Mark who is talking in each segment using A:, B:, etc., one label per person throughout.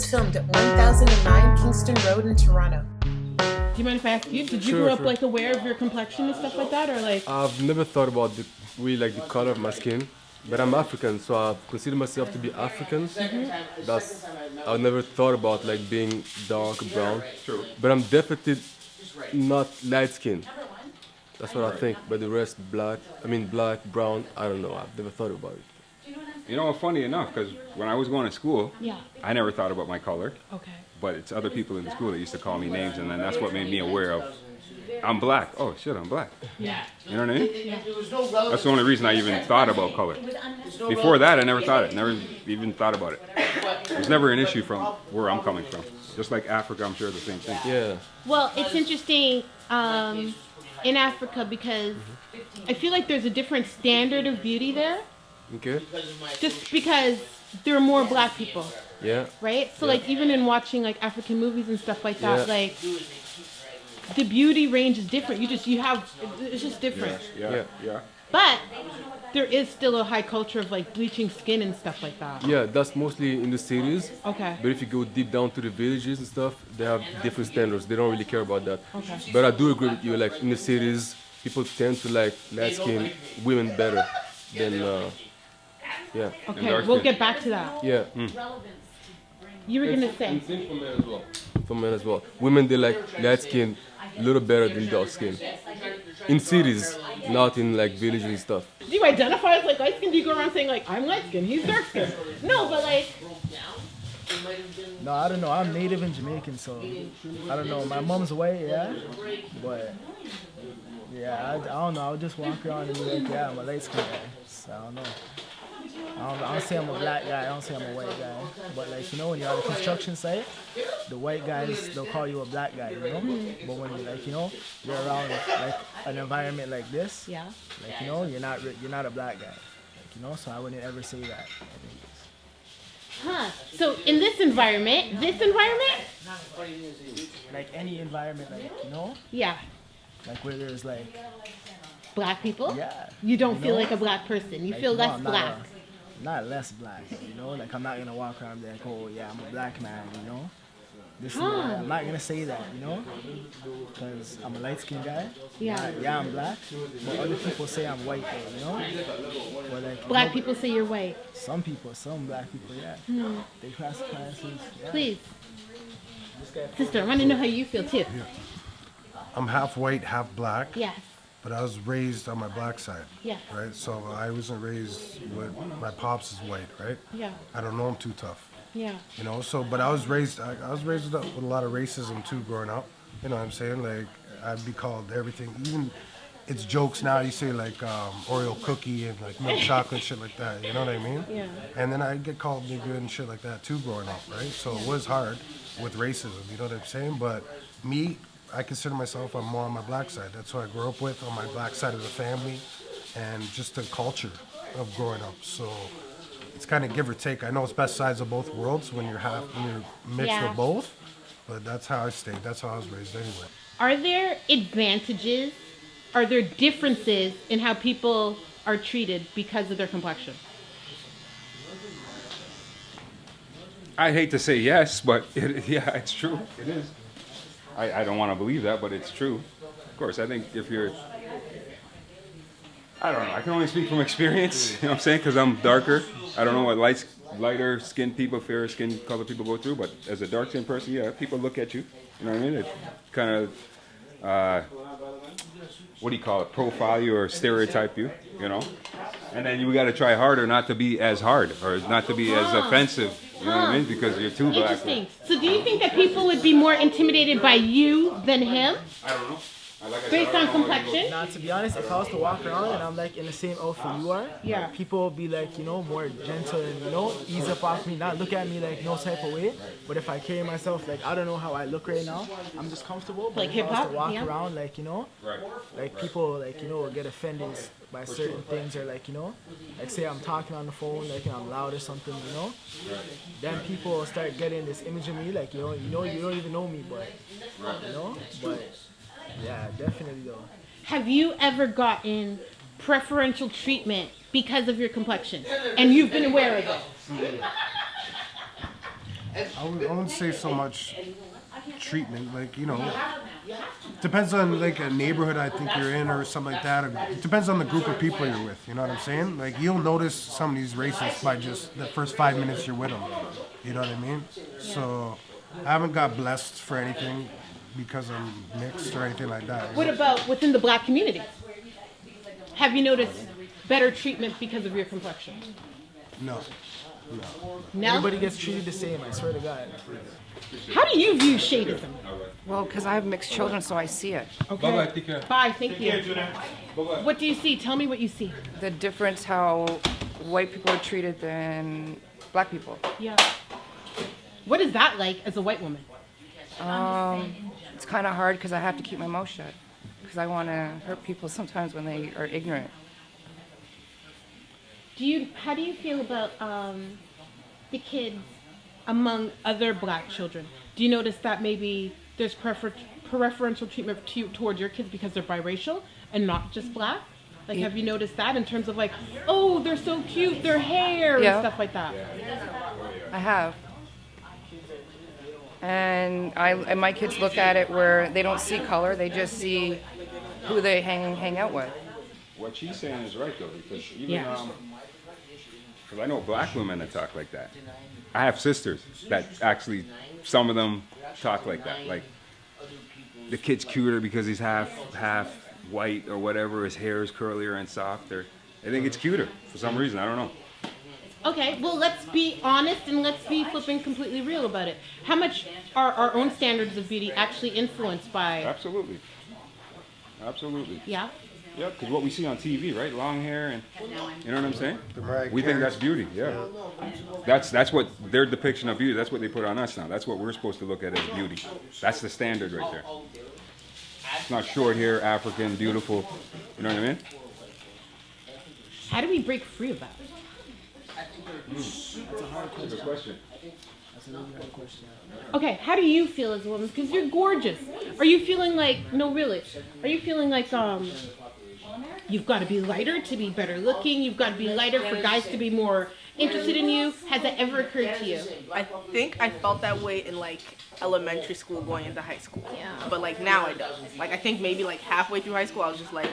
A: filmed at 1009 Kingston Road in Toronto.
B: Do you mind if I ask you? Did you grow up like aware of your complexion and stuff like that, or like?
C: I've never thought about the color of my skin, but I'm African, so I consider myself to be African. I've never thought about like being dark brown, but I'm definitely not light skinned. That's what I think. But the rest, black, brown. I don't know. I've never thought about it.
D: You know, funny enough, because when I was going to school,
B: Yeah.
D: I never thought about my color.
B: Okay.
D: But it's other people in the school that used to call me names, and then that's what made me aware of, I'm black. Oh shit, I'm black.
B: Yeah.
D: You know what I mean? That's the only reason I even thought about color. Before that, I never thought it. Never even thought about it. It was never an issue from where I'm coming from. Just like Africa, I'm sure the same thing.
C: Yeah.
B: Well, it's interesting in Africa because I feel like there's a different standard of beauty there.
C: Okay.
B: Just because there are more black people,
C: Yeah.
B: right? So
C: Yeah.
B: like even in watching like African movies and stuff like that,
C: Yeah.
B: like the beauty range is different. It's just different.
D: Yeah.
B: But there is still a high culture of like bleaching skin and stuff like that.
C: Yeah, that's mostly in the cities.
B: Okay.
C: But if you go deep down to the villages and stuff, they have different standards. They don't really care about that.
B: Okay.
C: But I do agree with you. Like in the cities, people tend to like light skin women better than yeah.
B: Okay, we'll get back to that.
C: Yeah.
B: You were gonna say.
C: For men as well. For men as well. Women, they like light skin a little better than dark skin. In cities, not in like villages and stuff.
B: Do you identify as like light skin? Do you go around saying like I'm light skin, he's dark skin? No, but like
E: No, I don't know. I'm native and Jamaican, so I don't know. My mom's white, yeah, but yeah, I don't know. I'll just walk around and be like, yeah, I'm a light skin guy. So I don't know. I don't say I'm a black guy. I don't say I'm a white guy. But like when you're on a construction site, the white guys they'll call you a black guy, But when you you're around like an environment like this,
B: yeah.
E: like you're not a black guy, So I wouldn't ever say that.
B: Huh. So in this environment,
E: Like any environment,
B: yeah,
E: like where there's like
B: black people.
E: yeah.
B: You don't feel like a black person. You feel less
E: I'm
B: black.
E: not less black, Like I'm not gonna walk around and be like, oh yeah, I'm a black man, This is
B: Huh.
E: I'm not gonna say that, because I'm a light skinned guy.
B: Yeah.
E: Yeah, I'm black, but other people say I'm white, though, Or like
B: Black people say you're white.
E: Some black people, yeah. They classify us as yeah.
B: Please, sister, I want to know how you feel too.
F: I'm half white, half black.
B: Yes.
F: But I was raised on my black side.
B: Yes.
F: Right? So I wasn't raised with my pops is white, right?
B: Yeah.
F: I don't know him too tough.
B: Yeah.
F: But I was raised with a lot of racism too growing up. You know what I'm saying? Like I'd be called everything. Even it's jokes now, you say like Oreo cookie and like milk chocolate, shit like that. You know what I mean?
B: Yeah.
F: And then I get called nigga and shit like that too growing up, right? So it was hard with racism, you know what I'm saying? But me, I consider myself, I'm more on my black side. That's what I grew up with, on my black side of the family, and just the culture of growing up. So it's kind of give or take. I know it's best sides of both worlds when you're mixed
B: Yeah.
F: with both, but that's how I stayed. That's how I was raised anyway.
B: Are there advantages? Are there differences in how people are treated because of their complexion?
D: I hate to say yes, but it's true. It is. I don't want to believe that, but it's true. Of course, I think if you're... I don't know. I can only speak from experience, you know what I'm saying? Because I'm darker. I don't know what lighter skinned people, fairer skinned color people go through, but as a dark skinned person, yeah, people look at you. You know what I mean? It kind of, what do you call it? Profile you or stereotype you, And then you got to try harder not to be as hard or not to be as offensive. You know what I mean? Because you're too black.
B: Interesting. So do you think that people would be more intimidated by you than him?
D: I don't know.
B: Based on complexion?
E: Nah, to be honest, if I was to walk around and I'm like in the same outfit you are,
B: Yeah.
E: people will be like, more gentle and, ease up off me, not look at me like no type of way. But if I carry myself, like, I don't know how I look right now, I'm just comfortable. But
B: Like
E: if I was
B: hip-hop?
E: to walk
B: Yeah.
E: around, like,
D: Right.
E: like people, like, will get offended by certain things or like, like say I'm talking on the phone, like, and I'm loud or something, then people will start getting this image of me, like, you don't even know me, but, but yeah, definitely though.
B: Have you ever gotten preferential treatment because of your complexion? And you've been aware of it?
F: I wouldn't say so much treatment, like, depends on like a neighborhood I think you're in or something like that. It depends on the group of people you're with, you know what I'm saying? Like, you'll notice some of these racists by just the first 5 minutes you're with them, you know what I mean? So I haven't got blessed for anything because I'm mixed or anything like that.
B: What about within the black community? Have you noticed better treatment because of your complexion?
F: No.
B: No?
E: Everybody gets treated the same, I swear to God.
B: How do you view Shadeism?
G: Well, because I have mixed children, so I see it.
B: Okay.
C: Bye-bye, take care.
B: Bye, thank you. What do you see? Tell me what you see.
G: The difference how white people are treated than black people.
B: Yeah. What is that like as a white woman?
G: It's kind of hard because I have to keep my mouth shut because I want to hurt people sometimes when they are ignorant.
B: How do you feel about the kids among other black children? Do you notice that maybe there's preferential treatment towards your kids because they're biracial and not just black? Like, have you noticed that in terms of like, oh, they're so cute, their hair and stuff like that?
G: I have. And my kids look at it where they don't see color, they just see who they hang out with.
D: What she's saying is right though, because even because I know black women that talk like that. I have sisters that actually, some of them talk like that. Like, the kid's cuter because he's half white or whatever. His hair is curlier and softer. I think it's cuter for some reason. I don't know.
B: Okay, well, let's be honest and let's be flipping completely real about it. How much are our own standards of beauty actually influenced by?
D: Absolutely.
B: Yeah.
D: Yeah, because what we see on TV, right? Long hair and, you know what I'm saying? We think that's beauty, yeah. That's what their depiction of beauty, that's what they put on us now. That's what we're supposed to look at as beauty. That's the standard right there. It's not short hair, African, beautiful, you know what I mean?
B: How do we break free of that?
D: That's a good question.
E: That's a really hard question.
B: Okay, how do you feel as a woman? Because you're gorgeous. Are you feeling like, no really, are you feeling like you've got to be lighter to be better looking, you've got to be lighter for guys to be more interested in you? Has that ever occurred to you?
A: I think I felt that way in like elementary school going into high school.
B: Yeah.
A: But like now I don't. Like I think maybe like halfway through high school I was just like,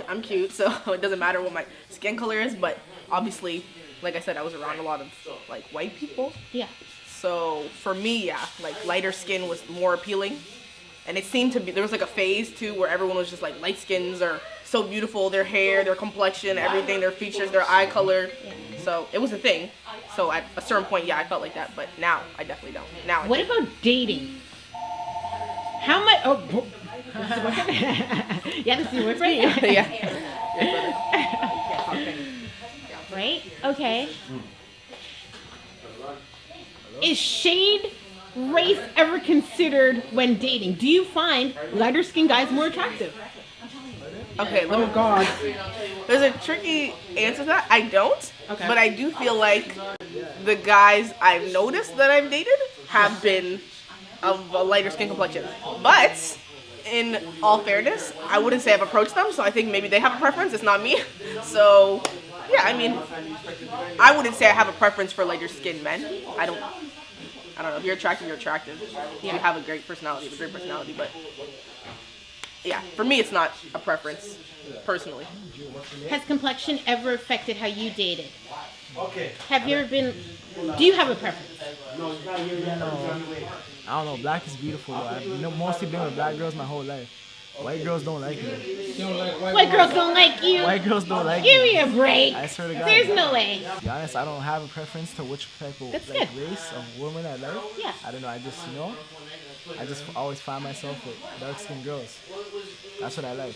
A: I'm cute, so it doesn't matter what my skin color is. But obviously, like I said, I was around a lot of like white people.
B: Yeah.
A: So for me, yeah, like lighter skin was more appealing. And it seemed to be, there was like a phase too where everyone was just like light skins are so beautiful, their hair, their complexion, everything, their features, their eye color. So it was a thing. So at a certain point, yeah, I felt like that. But now I definitely don't. Now.
B: What about dating? How much? Oh, yeah, this is your boyfriend.
A: Yeah.
B: Right? Okay. Is shade race ever considered when dating? Do you find lighter skinned guys more attractive?
A: Okay, God. There's a tricky answer to that. I don't.
B: Okay.
A: But I do feel like the guys I've noticed that I've dated have been of a lighter skin complexion. But in all fairness, I wouldn't say I've approached them, so I think maybe they have a preference. It's not me. So, yeah, I mean, I wouldn't say I have a preference for lighter skinned men. I don't know. If you're attractive, you're attractive. You have a great personality, but yeah, for me it's not a preference, personally.
B: Has complexion ever affected how you dated? Have you ever been, do you have a preference?
E: I don't know, black is beautiful though. I've mostly been with black girls my whole life. White girls don't like me.
B: White girls don't like you?
E: White girls don't like
B: Give
E: me.
B: me a break.
E: I swear to God.
B: There's no way.
E: To be honest, I don't have a preference to which type of
B: That's
E: like,
B: good.
E: race of woman I like.
B: Yeah.
E: I don't know, I just always find myself with dark-skinned girls. That's what I like.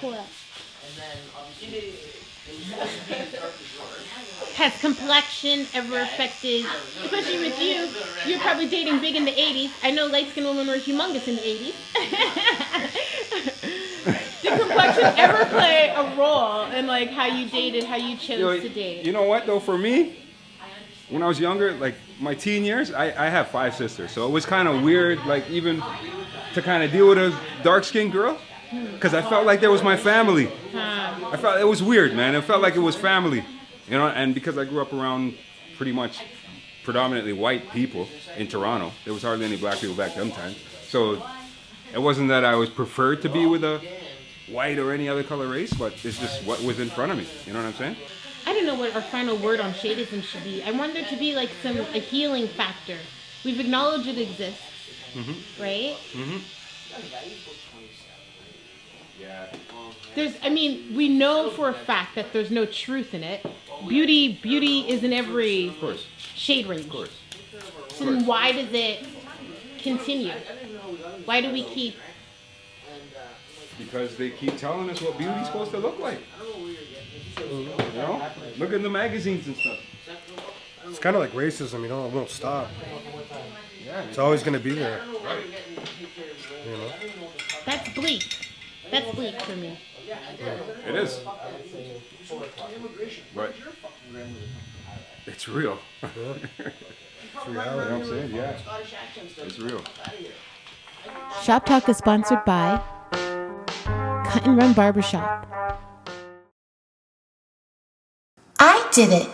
B: Cool. Has complexion ever affected, especially with you, you're probably dating big in the 80s. I know light-skinned women were humongous in the 80s. Did complexion ever play a role in like how you dated, how you chose to date?
D: You know what though, for me, when I was younger, like my teen years, I have 5 sisters. So it was kind of weird, like even to kind of deal with a dark-skinned girl. Because I felt like there was my family. I felt it was weird, man. It felt like it was family, you know. And because I grew up around pretty much predominantly white people in Toronto. There was hardly any black people back then time. So it wasn't that I was preferred to be with a white or any other color race, but it's just what was in front of me. You know what I'm saying?
B: I don't know what our final word on Shadeism should be. I want there to be like a healing factor. We've acknowledged it exists, right? We know for a fact that there's no truth in it. Beauty is in every shade range. Of course. So then why does it continue? Why do we keep?
D: Because they keep telling us what beauty's supposed to look like. You know? Look in the magazines and stuff.
F: It's kind of like racism, you know, it won't stop. It's always going to be there. You know?
B: That's bleak. That's bleak for me.
D: It is. But it's real.
F: It's reality.
D: You know what I'm saying? Yeah. It's real.
B: Shop Talk is sponsored by Cut and Run Barbershop.
H: I did it.